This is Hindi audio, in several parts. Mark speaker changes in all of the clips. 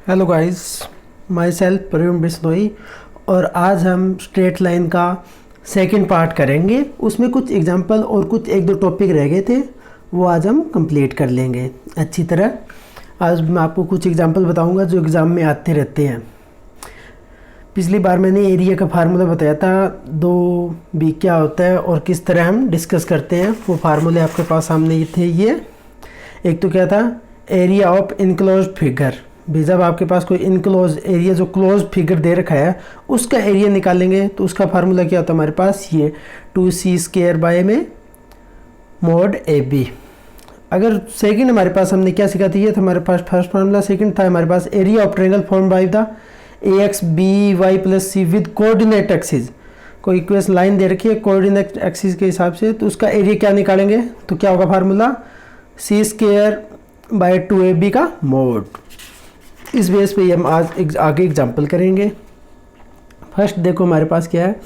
Speaker 1: Hello guys, myself Praveen Bishnoi. और आज हम स्ट्रेट लाइन का सेकंड पार्ट करेंगे। उसमें कुछ एग्जांपल और कुछ एक दो टॉपिक रह गए थे, वो आज हम कंप्लीट कर लेंगे अच्छी तरह। आज मैं आपको कुछ एग्जांपल बताऊंगा जो एग्ज़ाम में आते रहते हैं। पिछली बार मैंने एरिया का फार्मूला बताया था, 2b क्या होता है और किस तरह हम डिस्कस करते हैं। वो फार्मूले आपके पास सामने ये थे। ये एक तो क्या था, एरिया ऑफ इनक्लोज फिगर। भी जब आपके पास कोई इनक्लोज एरिया जो क्लोज फिगर दे रखा है उसका एरिया निकालेंगे तो उसका फार्मूला क्या होता है हमारे पास, ये 2c² बाय में mod AB। अगर सेकंड हमारे पास हमने क्या सीखा था, ये था हमारे पास फर्स्ट फार्मूला। सेकंड था हमारे पास area of triangle form by the AX BY + C with coordinate axis. कोई इक्वेशन लाइन दे रखी है कोऑर्डिनेट एक्सिस के हिसाब से, तो उसका एरिया क्या निकालेंगे तो क्या होगा फार्मूला, c² बाय 2AB का मोड। इस बेस पे हम आज आगे एग्जांपल करेंगे। फर्स्ट देखो हमारे पास क्या है,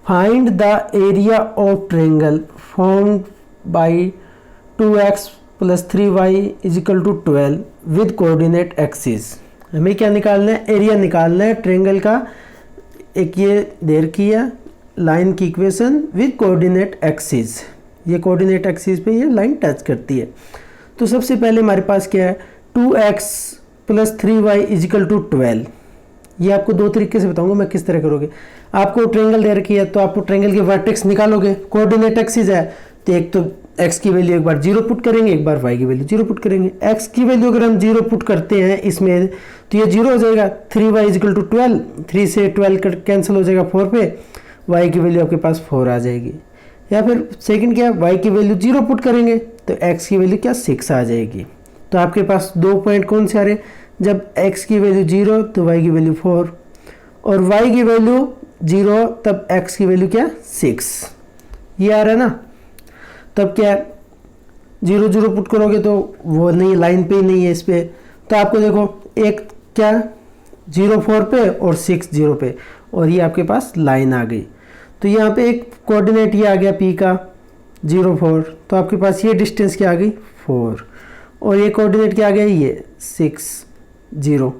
Speaker 1: find the area of triangle formed by 2x + 3y = 12 with coordinate axis. हमें क्या निकालना है, एरिया निकालना है ट्रायंगल का। एक ये दे रखी है लाइन की इक्वेशन विद कोऑर्डिनेट एक्सिस। ये कोऑर्डिनेट एक्सिस पे ये लाइन टच करती है। तो सबसे पहले हमारे पास क्या है, 2x + 3y = 12। ये आपको दो तरीके से बताऊंगा मैं किस तरह करोगे। आपको ट्रायंगल दे रखी है तो आपको ट्रायंगल के वर्टेक्स निकालोगे, कोऑर्डिनेट एक्सिस है तो एक तो x की वैल्यू एक बार 0 पुट करेंगे, एक बार y की वैल्यू 0 पुट करेंगे। x की वैल्यू अगर हम 0 पुट करते हैं इसमें तो ये 0 हो जाएगा। 3y = 12, 3 से 12 कैंसिल हो जाएगा 4 पे, y की वैल्यू आपके पास 4 आ जाएगी। या फिर सेकंड क्या, y की वैल्यू 0 पुट करेंगे तो x की वैल्यू क्या 6 आ जाएगी। तो आपके पास दो पॉइंट कौन से आ रहे, जब x की वैल्यू 0 तो y की वैल्यू 4 और y की वैल्यू 0 तब x की वैल्यू क्या 6। ये आ रहा है ना। तब क्या 0 0 पुट करोगे तो वो नहीं, लाइन पे ही नहीं है इस पे। तो आपको देखो एक क्या 0 4 पे और 6 0 पे, और ये आपके पास लाइन आ गई। तो यहाँ पे एक कोऑर्डिनेट ये आ गया p का 0 4, तो आपके पास ये डिस्टेंस क्या आ गई 4, और ये कोऑर्डिनेट क्या आ गया ये 6 0,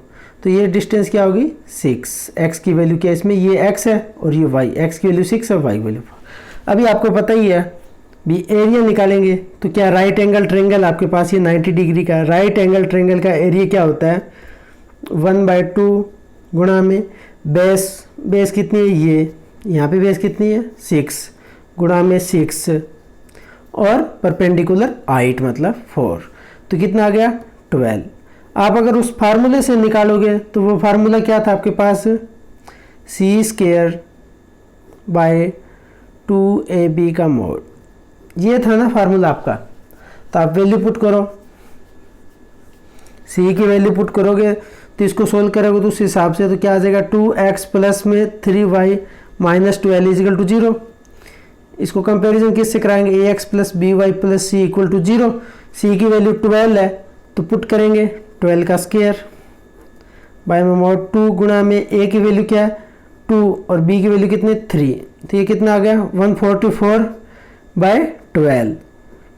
Speaker 1: तो ये डिस्टेंस क्या होगी 6। x की वैल्यू क्या इसमें, ये x है और ये y, x की वैल्यू 6 और y की वैल्यू 4। अभी आपको पता ही है भी एरिया निकालेंगे तो क्या, राइट एंगल ट्रायंगल आपके पास ये 90 डिग्री का, राइट एंगल ट्रायंगल का एरिया क्या होता है 1/2 गुणा में बेस कितनी है, ये यहाँ पे बेस कितनी है 6 गुणा में 6 और परपेंडिकुलर हाइट मतलब 4, तो कितना आ गया 12। आप अगर उस फार्मूले से निकालोगे तो वो फार्मूला क्या था आपके पास, c² बाय 2ab का मोड। ये था ना फार्मूला आपका। तो आप वैल्यू पुट करो, c की वैल्यू पुट करोगे तो इसको सोल्व करोगे तो उस हिसाब से तो क्या आ जाएगा, 2x + में 3y - 12 = 0। इसको कंपैरिजन किससे कराएंगे, ax + by + c = 0। c की वैल्यू 12 है तो पुट करेंगे 12 का स्क्वायर बाय में mod 2 गुणा में a की वैल्यू क्या है 2 और b की वैल्यू कितनी 3, तो ये कितना आ गया 144/12।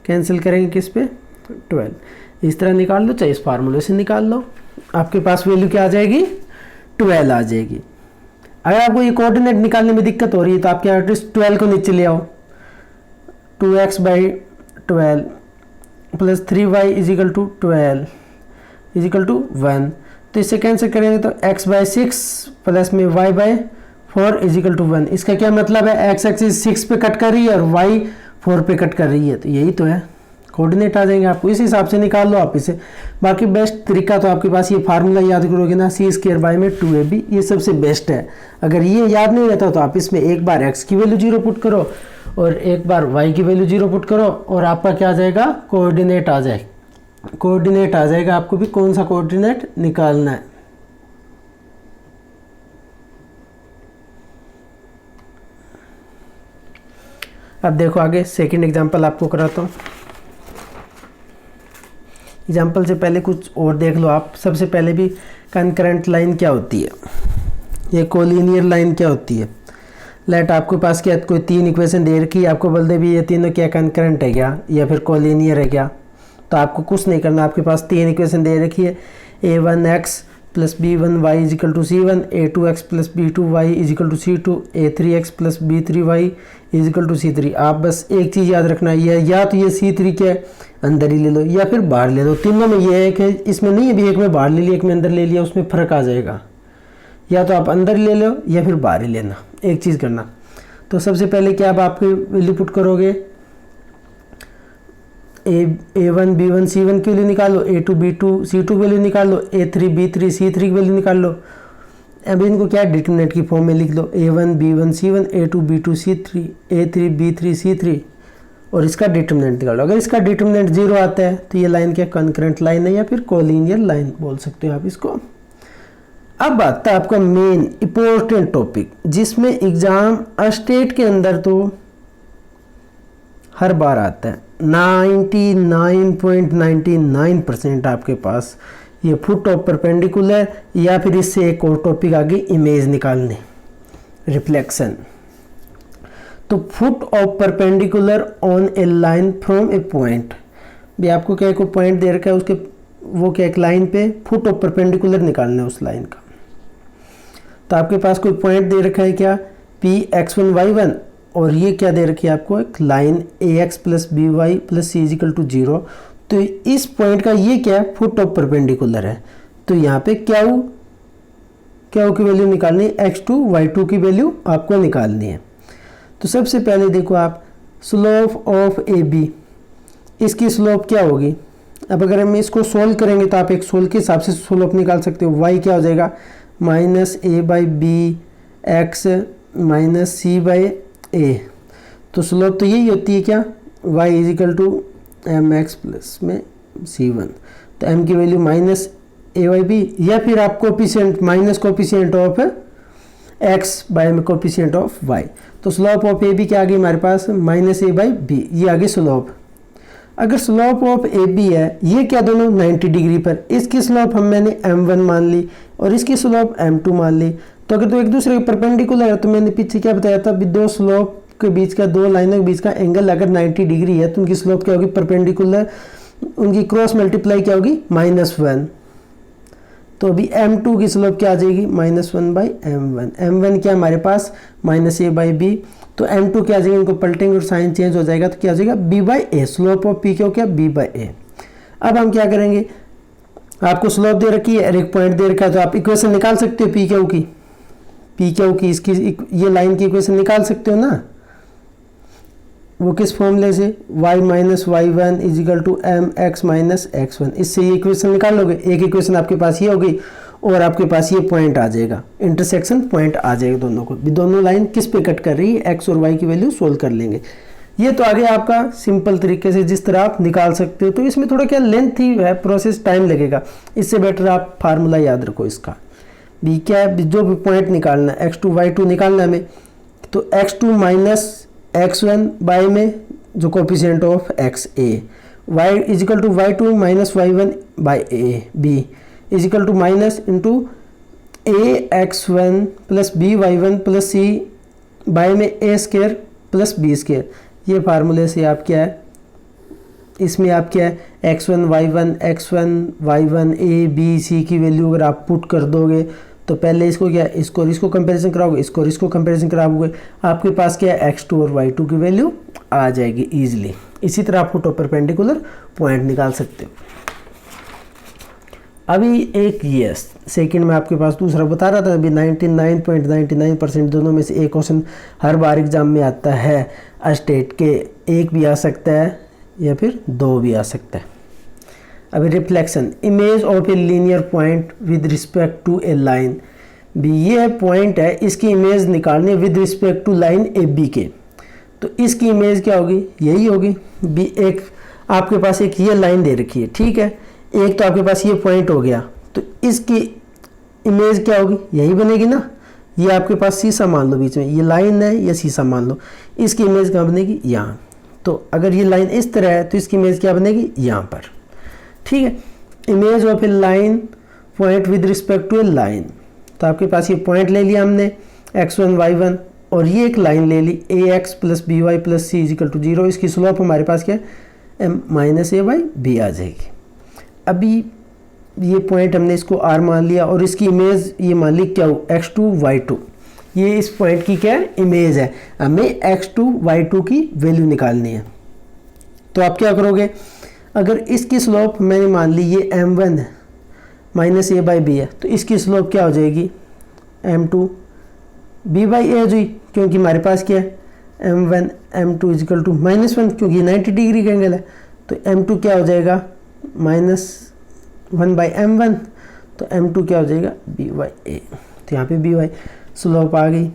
Speaker 1: कैंसिल करेंगे किस पे 12। इस तरह निकाल लो, चाहे इस फार्मूले से निकाल लो, आपके पास वैल्यू क्या आ जाएगी 12 आ जाएगी। अगर आपको ये कोऑर्डिनेट निकालने में दिक्कत हो रही है तो आप क्या 12 को नीचे ले आओ, 2x/12 + 3y = 12 = 1। तो इससे कैंसिल करेंगे तो x/6 प्लस में y/4 = 1। इसका क्या मतलब है, x एक्सिस 6 पे कट कर रही है और y 4 पे कट कर रही है, तो यही तो है। कोऑर्डिनेट आ जाएंगे आपको, इस हिसाब से निकाल लो आप इसे। बाकी बेस्ट तरीका तो आपके पास ये फार्मूला याद करोगे ना, c² बाय में 2ab, ये सबसे बेस्ट है। अगर ये याद नहीं रहता तो आप इसमें एक बार x की वैल्यू 0 पुट करो और एक बार y की वैल्यू 0 पुट करो और आपका क्या आ जाएगा, कोऑर्डिनेट आ जाएगा। कोऑर्डिनेट आ जाएगा, आपको भी कौन सा कोऑर्डिनेट निकालना है। अब देखो आगे सेकंड एग्जांपल आपको कराता हूँ। एग्जांपल से पहले कुछ और देख लो आप। सबसे पहले भी कंकरेंट लाइन क्या होती है, ये कोलिनियर लाइन क्या होती है। लेट आपके पास क्या कोई 3 इक्वेशन दे रखी है, आपको बोल दे भी ये तीनों क्या कंकरेंट है क्या या फिर कोलिनियर है क्या। तो आपको कुछ नहीं करना, आपके पास 3 इक्वेशन दे रखी है, a1x plus b1y is equal to c1, a2x plus b2y is equal to c2, a3x plus b3y is equal to c3। आप बस एक चीज़ याद रखना, या तो ये c3 के अंदर ही ले लो या फिर बाहर ले लो। तीनों में ये है कि इसमें नहीं है भी एक में बाहर ले लिया एक में अंदर ले लिया, उसमें फ़र्क आ जाएगा। या तो आप अंदर ले लो या फिर बाहर ही लेना, एक चीज़ करना। तो सबसे पहले क्या आप आपकी वैल्यू पुट करोगे, a1 b1 c1 की वैल्यू निकालो, a2 b2 c2 की वैल्यू निकाल लो, a3 b3 c3 की वैल्यू निकाल लो। अब इनको क्या डिटरमिनेंट की फॉर्म में लिख लो, a1 b1 c1 a2 b2 c3 a3 b3 c3 और इसका डिटरमिनेंट निकालो। अगर इसका डिटरमिनेंट 0 आता है तो ये लाइन क्या कंकरेंट लाइन है या फिर कोलिनियर लाइन बोल सकते हो आप इसको। अब आता है आपका मेन इंपॉर्टेंट टॉपिक, जिसमें एग्जाम स्टेट के अंदर तो हर बार आता है। 99.99% आपके पास ये फुट ऑफ परपेंडिकुलर या फिर इससे एक और टॉपिक आगे इमेज निकालने, रिफ्लेक्शन। तो foot of perpendicular on A line from A point, भी आपको क्या कोई पॉइंट दे रखा है, उसके वो क्या एक लाइन पे फुट ऑफ परपेंडिकुलर निकालना है उस लाइन का। तो आपके पास कोई पॉइंट दे रखा है क्या, पी x1 y1, और ये क्या दे रखी है आपको एक line ax plus B Y plus C is equal to 0। तो इस पॉइंट का ये क्या है, फुट ऑफ परपेंडिकुलर है। तो यहाँ पे क्या की वैल्यू निकालनी है, x2 y2 की वैल्यू आपको निकालनी है। तो सबसे पहले देखो आप स्लोप ऑफ ए बी, इसकी स्लोप क्या होगी। अब अगर हम इसको सोल्व करेंगे तो आप एक सोल्व के हिसाब से स्लोप निकाल सकते हो। y क्या हो जाएगा, minus A by B X minus C by A. तो स्लोप तो यही होती है क्या, y is equal to M X plus में c1। तो m की value minus A by B, या फिर आप coefficient minus coefficient of x by में कोफिशिएंट ऑफ y। तो स्लोप ऑफ ए बी क्या आ गई हमारे पास, माइनस ए बाई बी, ये आगे स्लोप। अगर स्लोप ऑफ ए बी है, ये क्या दोनों 90 डिग्री पर, इसकी स्लोप मैंने m1 मान ली और इसकी स्लोप m2 मान ली। तो अगर तो एक दूसरे के परपेंडिकुलर है, तो मैंने पीछे क्या बताया था, दो स्लोप के बीच का, दो लाइनों के बीच का एंगल अगर 90 डिग्री है तो उनकी स्लोप क्या होगी, परपेंडिकुलर, उनकी क्रॉस मल्टीप्लाई क्या होगी, -1। तो अभी m2 की स्लोप क्या आ जाएगी, -1 बाई m1। m1 क्या हमारे पास माइनस ए बाई बी, तो m2 क्या आ जाएगा, इनको पलटेंगे और साइन चेंज हो जाएगा, तो क्या आ जाएगा b by A. Slope of P क्या हो, क्या b बाई ए। अब हम क्या करेंगे, आपको स्लोप दे रखी है और एक पॉइंट दे रखा है, तो आप इक्वेशन निकाल सकते हो पी क्यू की, इसकी ये लाइन की इक्वेशन निकाल सकते हो ना। वो किस फॉर्मूले से, y minus y1 is equal to M X minus x1, इससे ये इक्वेशन निकाल लोगे। एक इक्वेशन आपके पास ये होगी और आपके पास ये पॉइंट आ जाएगा, इंटरसेक्शन पॉइंट आ जाएगा दोनों को। दोनों लाइन किस पे कट कर रही है, x और y की वैल्यू सोल्व कर लेंगे। ये तो आगे आपका सिंपल तरीके से जिस तरह आप निकाल सकते हो। तो इसमें थोड़ा क्या लेंथ ही है, प्रोसेस टाइम लगेगा, इससे बेटर आप फार्मूला याद रखो इसका। बी क्या है, जो भी पॉइंट निकालना है, x2 y2 निकालना है हमें, तो x2 माइनस x1 बाय में जो coefficient of x a, y is equal to y2 minus y1 by A B is equal to minus into a x1 plus b y1 plus c by में a square plus b square. ये फार्मूले से आप क्या है, इसमें आप क्या है, x1 y1 a b c की वैल्यू अगर आप पुट कर दोगे तो पहले इसको क्या, इसको और इसको कंपैरिजन कराओगे, इसको और इसको कंपैरिजन कराओगे, आपके पास क्या है, x2 और y2 की वैल्यू आ जाएगी इजीली। इसी तरह आप फुट ऑफ परपेंडिकुलर पॉइंट निकाल सकते हो। अभी एक ये सेकंड में आपके पास दूसरा बता रहा था, अभी 99.99% दोनों में से एक क्वेश्चन हर बार एग्जाम में आता है स्टेट के, एक भी आ सकता है या फिर दो भी आ सकता है। अभी reflection, image of a linear point with respect to a line. भी ये पॉइंट है, इसकी इमेज निकालनी है with respect to line A B के। तो इसकी इमेज क्या होगी, यही होगी। बी एक आपके पास एक ये लाइन दे रखी है, ठीक है, एक तो आपके पास ये पॉइंट हो गया, तो इसकी इमेज क्या होगी, यही बनेगी ना। ये आपके पास शीशा मान लो, बीच में ये लाइन है, ये शीशा मान लो, इसकी इमेज कहाँ बनेगी, यहाँ। तो अगर ये लाइन इस तरह है तो इसकी इमेज क्या बनेगी, यहाँ पर, ठीक है। Image of a line point with respect to a line, तो आपके पास ये पॉइंट ले लिया हमने x1 y1 और ये एक लाइन ले ली ax plus B Y plus C is equal to 0। इसकी स्लोप हमारे पास क्या है, m minus A by B आ जाएगी। अभी ये पॉइंट हमने इसको R मान लिया और इसकी इमेज ये मान ली क्या हो, x2 y2, ये इस पॉइंट की क्या इमेज है। हमें x2 y2 की वैल्यू निकालनी है। तो आप क्या करोगे, अगर इसकी स्लोप मैंने मान ली ये m1 minus a by B है, तो इसकी स्लोप क्या हो जाएगी m2 b बाई a हुई, क्योंकि हमारे पास क्या है m1 m2 इजिकल टू -1, क्योंकि 90 डिग्री का एंगल है। तो m2 क्या हो जाएगा -1 बाई m1, तो m2 क्या हो जाएगा b बाई a। तो यहाँ पे b बाई स्लोप आ गई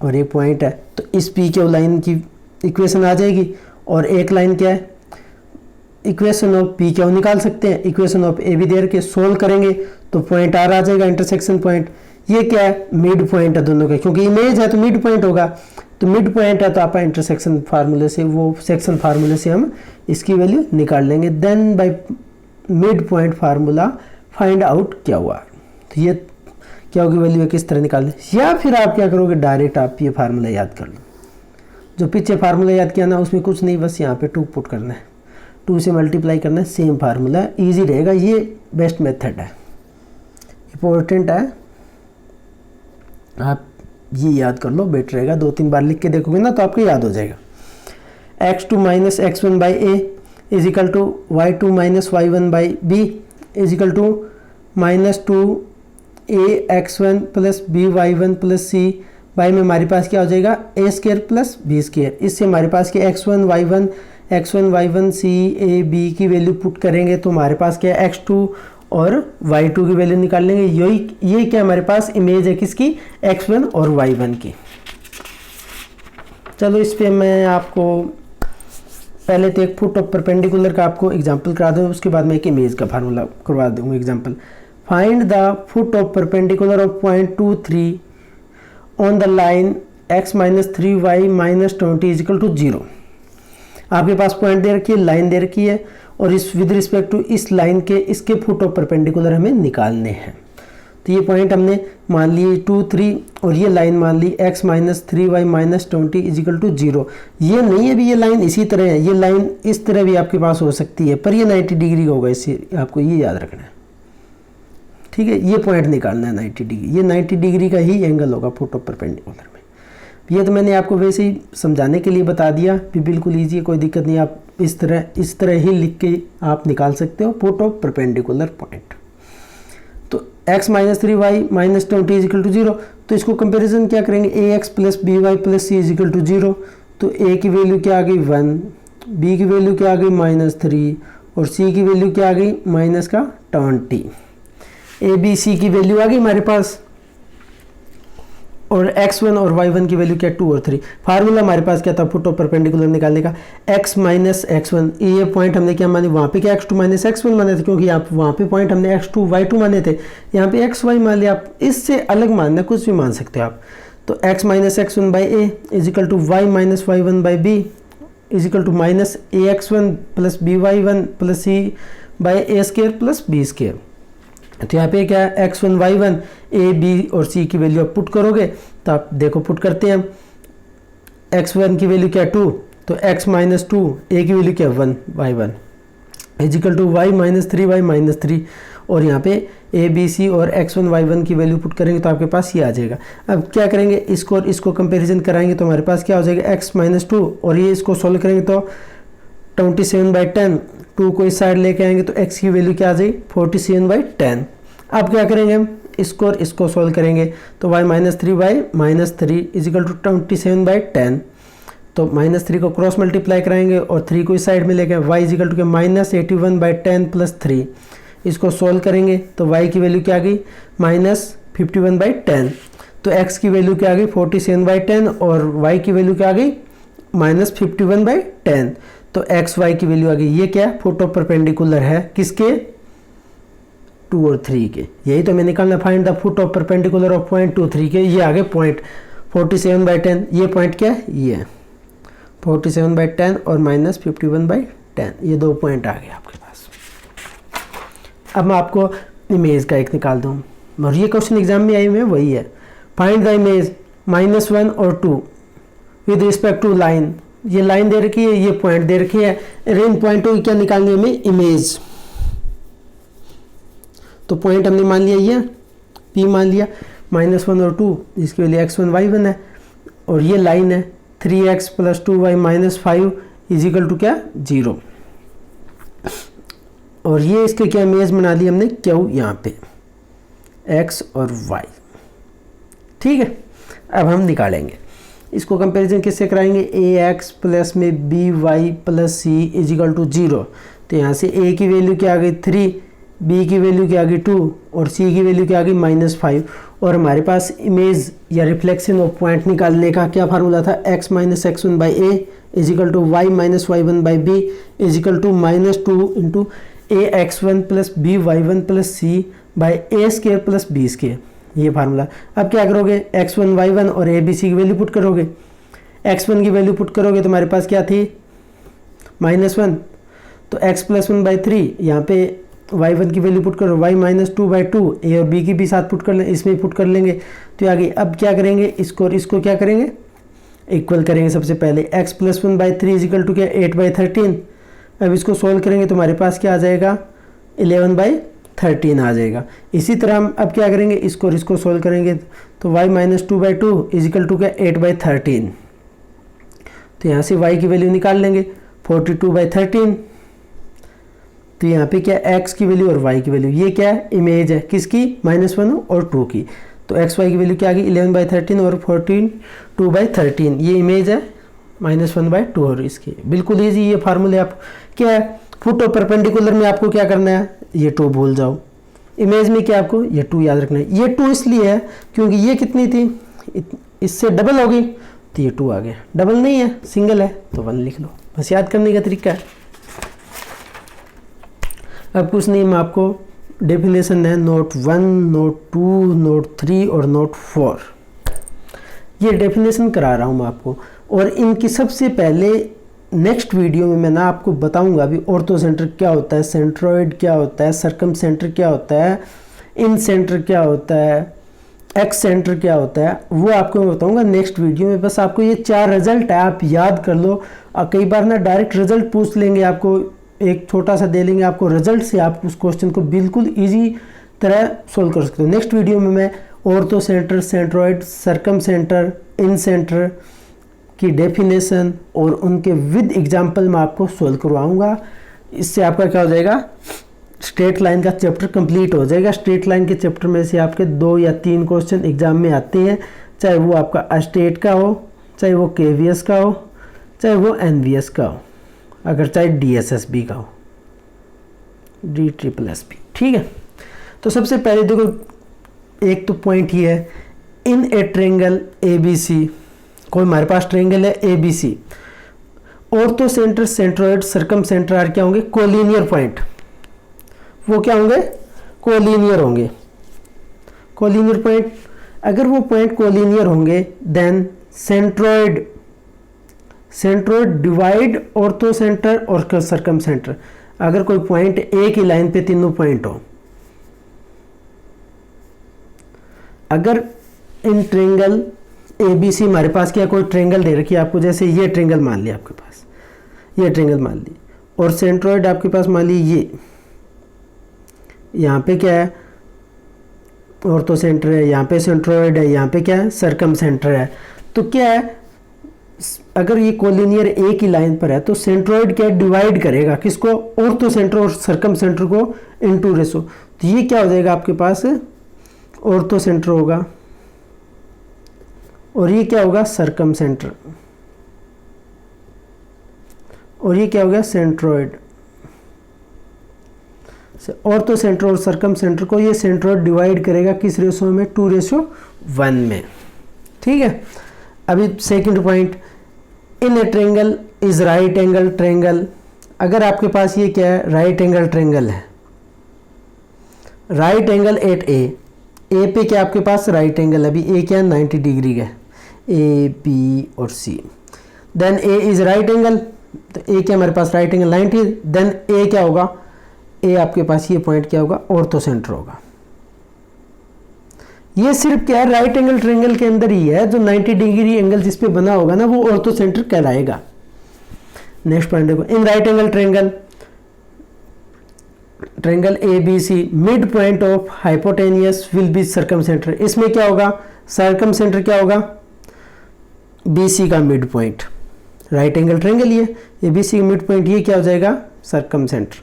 Speaker 1: और ये पॉइंट है, तो इस p क्यू लाइन की इक्वेशन आ जाएगी। और एक लाइन क्या है, इक्वेशन ऑफ पी क्यू निकाल सकते हैं, equation of A be there के सोल्व करेंगे तो पॉइंट आर आ जाएगा, इंटरसेक्शन पॉइंट। ये क्या है, मिड पॉइंट है दोनों का, क्योंकि इमेज है तो मिड पॉइंट होगा। तो मिड पॉइंट है तो आप इंटरसेक्शन फार्मूले से, वो सेक्शन फार्मूले से हम इसकी वैल्यू निकाल लेंगे। Then by mid point formula find out क्या हुआ। तो ये क्या होगी वैल्यू किस तरह निकालना, या फिर आप क्या करोगे डायरेक्ट आप ये फार्मूला याद कर लो। जो पीछे फार्मूला याद किया ना उसमें कुछ नहीं, बस यहाँ पे 2 पुट करना है, 2 से मल्टीप्लाई करना है, सेम फार्मूला, इजी रहेगा। ये बेस्ट मेथड है, इम्पोर्टेंट है, आप ये याद कर लो, बेटर रहेगा। 2-3 बार लिख के देखोगे ना तो आपको याद हो जाएगा। x2 minus x1 by A is equal to y2 minus y1 by B is equal to -2 ax1 plus by1 plus C by में हमारे पास क्या हो जाएगा a square plus b square. इससे हमारे पास क्या x1 y1 c a b की वैल्यू पुट करेंगे तो हमारे पास क्या है x2 और y2 की वैल्यू निकाल लेंगे। ये क्या हमारे पास इमेज है किसकी, x1 और y1 की। चलो इस पे मैं आपको पहले तो एक फुट ऑफ परपेंडिकुलर का आपको एग्जांपल करा दूँ, उसके बाद मैं एक इमेज का फार्मूला करवा दूँगा example. Find the foot of perpendicular of point 2 3 on the line x minus 3y minus 20 is equal to 0। आपके पास पॉइंट दे रखी है, लाइन दे रखी है, और इस विद रिस्पेक्ट टू इस लाइन के इसके फुट ऑफ परपेंडिकुलर हमें निकालने हैं। तो ये पॉइंट हमने मान लिए 2 3 और ये लाइन मान ली x minus 3y minus 20 is equal to 0। ये नहीं है भी, ये लाइन इसी तरह है, ये लाइन इस तरह भी आपके पास हो सकती है, पर ये 90 डिग्री का होगा, इससे आपको ये याद रखना है। ठीक है, ये पॉइंट निकालना है 90 डिग्री, ये 90 डिग्री का ही एंगल होगा फुट ऑफ परपेंडिकुलर में। ये तो मैंने आपको वैसे ही समझाने के लिए बता दिया, भी बिल्कुल ईजी है, कोई दिक्कत नहीं। आप इस तरह ही लिख के आप निकाल सकते हो फुट ऑफ परपेंडिकुलर पॉइंट। तो x minus 3y minus 20 is equal to 0, तो इसको कंपैरिजन क्या करेंगे, ax plus by plus c is equal to 0। तो a की वैल्यू क्या आ गई 1, b की वैल्यू क्या आ गई -3 और c की वैल्यू क्या आ गई माइनस का 20। a b c की वैल्यू आ गई हमारे पास, और x1 और y1 की वैल्यू क्या 2 और 3। फार्मूला हमारे पास क्या था फुट ऑफ परपेंडिकुलर निकालने का, x माइनस x1। ये पॉइंट हमने क्या माने, वहाँ पे क्या x2 माइनस x1 माने थे, क्योंकि आप वहाँ पे पॉइंट हमने x2 y2 माने थे, यहाँ पे xy मान लिया। आप इससे अलग मानना, कुछ भी मान सकते हो आप। तो x minus x1 by A is equal to y minus y1 by B is equal to minus ax1 plus by1 plus c by A square plus B square. तो यहाँ पे क्या है x1 y1 a b और c की वैल्यू आप पुट करोगे, तो आप देखो पुट करते हैं हम। x1 की वैल्यू क्या 2, तो x माइनस 2, a की वैल्यू क्या 1 y1 is equal to y minus 3y minus 3, और यहाँ पे a b c और x1 y1 की वैल्यू पुट करेंगे तो आपके पास ये आ जाएगा। अब क्या करेंगे, इसको और इसको कंपेरिजन कराएंगे तो हमारे पास क्या हो जाएगा x माइनस 2, और ये इसको सोल्व करेंगे तो 27/10, 2 को इस साइड लेके आएंगे तो x की वैल्यू क्या आ जाएगी 47/10। अब क्या करेंगे हम, इसको और इसको सोल्व करेंगे तो y minus 3y minus 3 is equal to 27/10। तो -3 को क्रॉस मल्टीप्लाई कराएंगे और 3 को इस साइड में लेके y is equal to minus 81/10 plus 3। इसको सोल्व करेंगे तो y की वैल्यू क्या आ गई -51/10। तो x की वैल्यू क्या आ गई 47/10 और y की वैल्यू क्या आ गई -51/10। तो एक्स वाई की वैल्यू आ गई। ये क्या है, फुट ऑफ परपेंडिकुलर है किसके, 2 और 3 के। यही तो मैं निकालना, find the foot of perpendicular of point 2 3 के। ये आ गए पॉइंट 47/10। ये पॉइंट क्या है, ये 47/10 और -51/10, ये 2 पॉइंट आ गए आपके पास। अब मैं आपको इमेज का एक निकाल दूँ, और ये क्वेश्चन एग्जाम में आई हुए वही है। फाइंड द इमेज -1 और 2 विद रिस्पेक्ट टू लाइन। ये लाइन दे रखी है, ये पॉइंट दे रखी है। इन पॉइंटों की क्या निकालनी है हमें, इमेज। तो पॉइंट हमने मान लिया ये P मान लिया, -1 और 2 जिसकी वैल्यू x1 y1 है, और ये लाइन है 3x + 2y - 5 = क्या 0, और ये इसके क्या इमेज बना ली हमने Q यहाँ पे x और y। ठीक है, अब हम निकालेंगे इसको, कंपैरिजन किससे कराएंगे, ax प्लस में by प्लस c = 0। तो यहाँ से a की वैल्यू क्या आ गई 3, b की वैल्यू क्या आ गई 2 और c की वैल्यू क्या आ गई -5, और हमारे पास इमेज या रिफ्लेक्शन ऑफ पॉइंट निकालने का क्या फार्मूला था, x - x1 by a = y - y1 by b = -2 × ax1 + by1 + c by a² + b², ये फार्मूला। अब क्या करोगे, x1 y1 और a b c की वैल्यू पुट करोगे, x1 की वैल्यू पुट करोगे तो हमारे पास क्या थी -1, तो x + 1 by 3, यहाँ पे y1 की वैल्यू पुट करो, y - 2 by 2, a और b की भी साथ पुट कर लें, इसमें पुट कर लेंगे तो आगे। अब क्या करेंगे, इसको और इसको क्या करेंगे, इक्वल करेंगे। सबसे पहले x + 1 by 3 = क्या 8 by 13। अब इसको सोल्व करेंगे तो हमारे पास क्या आ जाएगा 11 by 13 आ जाएगा। इसी तरह हम अब क्या करेंगे, इसको और इसको सोल्व करेंगे तो y - 2 by 2 = क्या 8 by 13। तो यहाँ से y की वैल्यू निकाल लेंगे 42 by 13। तो यहाँ पे क्या x की वैल्यू और y की वैल्यू, ये क्या है इमेज है किसकी -1 और 2 की। तो x y की वैल्यू क्या आ गई 11 by 13 और 42 by 13, ये इमेज है -1 by 2 और इसकी। बिल्कुल ईजी ये फार्मूले। आप क्या है फुट और परपेंडिकुलर में आपको क्या करना है, ये 2 भूल जाओ, इमेज में क्या आपको ये 2 याद रखना है। ये 2 इसलिए है क्योंकि ये कितनी थी, इससे डबल हो गई तो ये 2 आ गया, डबल नहीं है सिंगल है तो 1 लिख लो, बस याद करने का तरीका है। अब कुछ नहीं, मैं आपको डेफिनेशन है नोट 1, नोट 2, नोट 3 और नोट 4, ये डेफिनेशन करा रहा हूँ मैं आपको। और इनकी सबसे पहले नेक्स्ट वीडियो में मैं ना आपको बताऊंगा अभी ऑर्थो सेंटर क्या होता है, सेंट्रोइड क्या होता है, सर्कम सेंटर क्या होता है, इन सेंटर क्या होता है, एक्स सेंटर क्या होता है, वो आपको मैं बताऊंगा नेक्स्ट वीडियो में। बस आपको ये 4 रिजल्ट है आप याद कर लो। कई बार ना डायरेक्ट रिजल्ट पूछ लेंगे, आपको एक छोटा सा दे लेंगे, आपको रिजल्ट से आप उस क्वेश्चन को बिल्कुल ईजी तरह सोल्व कर सकते हो। नेक्स्ट वीडियो में मैं orthocentre, centroid, circumcentre, incentre की डेफिनेशन और उनके विद एग्जाम्पल मैं आपको सोल्व करवाऊंगा। इससे आपका क्या हो जाएगा, स्ट्रेट लाइन का चैप्टर कंप्लीट हो जाएगा। स्ट्रेट लाइन के चैप्टर में से आपके 2 या 3 क्वेश्चन एग्जाम में आते हैं, चाहे वो आपका अस्टेट का हो, चाहे वो केवीएस का हो, चाहे वो एनवीएस का हो, अगर चाहे डीएसएसबी का हो, DSSB। ठीक है, तो सबसे पहले देखो एक तो पॉइंट ये है, इन ए ट्रेंगल ABC, कोई हमारे पास ट्रेंगल है ABC, orthocentre, centroid, circumcentre are क्या होंगे, कोलिनियर पॉइंट। वो क्या होंगे, कोलिनियर होंगे। कोलिनियर पॉइंट, अगर वो पॉइंट कोलिनियर होंगे then centroid divide orthocentre और सर्कम सेंटर। अगर कोई पॉइंट एक ही लाइन पे तीनों पॉइंट हो, अगर इन ट्रेंगल ABC हमारे पास क्या कोई ट्रेंगल दे रखी है आपको, जैसे ये ट्रेंगल मान लिया आपके पास, ये ट्रेंगल मान ली, और सेंट्रोइड आपके पास मान ली ये, यहाँ पे क्या है ऑर्थो सेंटर है, यहाँ पे सेंट्रोइड है, यहाँ पे क्या है सर्कम सेंटर है। तो क्या है, अगर ये कोलिनियर एक ही लाइन पर है तो सेंट्रोइड क्या डिवाइड करेगा किसको, ऑर्थो सेंटर और सर्कम सेंटर को इनटू रेशो। तो ये क्या हो जाएगा आपके पास ऑर्थो सेंटर होगा और ये क्या होगा सर्कम सेंटर, और ये क्या हो गया सेंट्रोइड। ऑर्थो सेंटर और सर्कम सेंटर को ये सेंट्रोइड डिवाइड करेगा किस रेशो में, 2:1 में। ठीक है, अभी second point, in a triangle is right angle triangle. अगर आपके पास ये क्या है राइट एंगल ट्रेंगल है, राइट एंगल एट ए पे क्या आपके पास राइट एंगल, अभी ए क्या 90 डिग्री का है, A, B और C, then A is right angle, तो A क्या हमारे पास राइट एंगल 90, देन A क्या होगा, A आपके पास ये पॉइंट क्या होगा ऑर्थो सेंटर होगा। ये सिर्फ क्या है राइट एंगल ट्रायंगल के अंदर ही है, जो 90 डिग्री एंगल जिस पे बना होगा ना वो ऑर्थो सेंटर कहलाएगा। नेक्स्ट पॉइंट देखो, in right angle triangle triangle A B C, mid point of hypotenuse will be circumcentre. इसमें क्या होगा, सर्कम सेंटर क्या होगा, बी सी का mid point. Right angle triangle ये बी सी का मिड पॉइंट, ये क्या हो जाएगा, सर्कम सेंटर।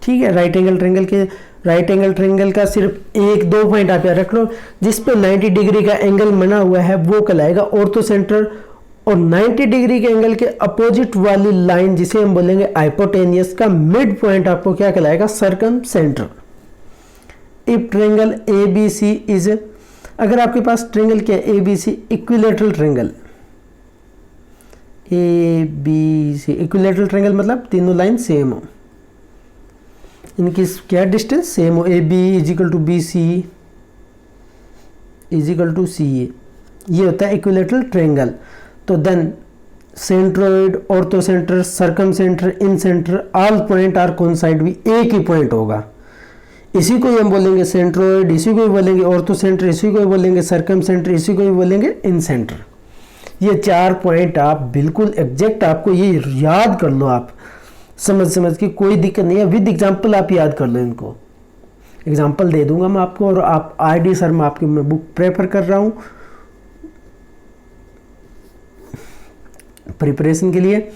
Speaker 1: ठीक है, राइट एंगल ट्रायंगल का सिर्फ एक दो पॉइंट आप याद रख लो, जिस पे 90 डिग्री का एंगल बना हुआ है वो कहलाएगा ऑर्थो सेंटर, और 90 डिग्री के एंगल के अपोजिट वाली लाइन जिसे हम बोलेंगे हाइपोटेनियस का मिड पॉइंट आपको क्या कहलाएगा, circumcentre. If triangle A B C is, अगर आपके पास ट्रायंगल क्या है, A B C equilateral triangle, A B C equilateral triangle मतलब तीनों लाइन सेम हो, इनकी क्या डिस्टेंस सेम हो, A B is equal to B C is equal to C A, ये होता है इक्विलैटरल ट्रायंगल। तो then centroid, orthocentre, circumcentre, incentre, all point are coincide भी एक ही पॉइंट होगा। इसी को हम बोलेंगे सेंट्रोइड, इसी को ही बोलेंगे ऑर्थो सेंटर, इसी को ही बोलेंगे सर्कम सेंटर, इसी को ही बोलेंगे इन सेंटर। ये 4 पॉइंट आप बिल्कुल एग्जैक्ट आपको ये याद कर लो, आप समझ के, कोई दिक्कत नहीं है, विद एग्जाम्पल आप याद कर लो इनको। एग्जाम्पल दे दूंगा मैं आपको, और आप आईडी सर मैं आपकी मैं बुक प्रेफर कर रहा हूँ प्रिपरेशन के लिए।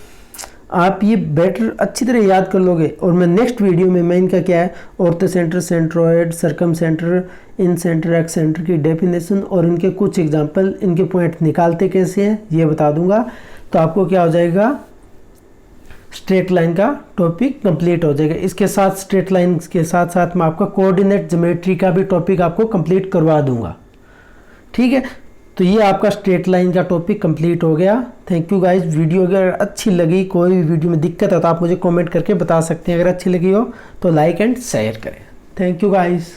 Speaker 1: आप ये बेटर अच्छी तरह याद कर लोगे, और मैं नेक्स्ट वीडियो में मैं इनका क्या है, orthocentre, centroid, circumcentre, incentre, excentre की डेफिनेशन और इनके कुछ एग्जांपल, इनके पॉइंट निकालते कैसे हैं ये बता दूंगा। तो आपको क्या हो जाएगा, स्ट्रेट लाइन का टॉपिक कंप्लीट हो जाएगा। इसके साथ स्ट्रेट लाइन के साथ साथ मैं आपका कोऑर्डिनेट ज्योमेट्री का भी टॉपिक आपको कंप्लीट करवा दूंगा। ठीक है, तो ये आपका स्ट्रेट लाइन का टॉपिक कंप्लीट हो गया। Thank you guys. वीडियो अगर अच्छी लगी, कोई भी वीडियो में दिक्कत है तो आप मुझे कमेंट करके बता सकते हैं। अगर अच्छी लगी हो तो लाइक एंड शेयर करें। Thank you guys.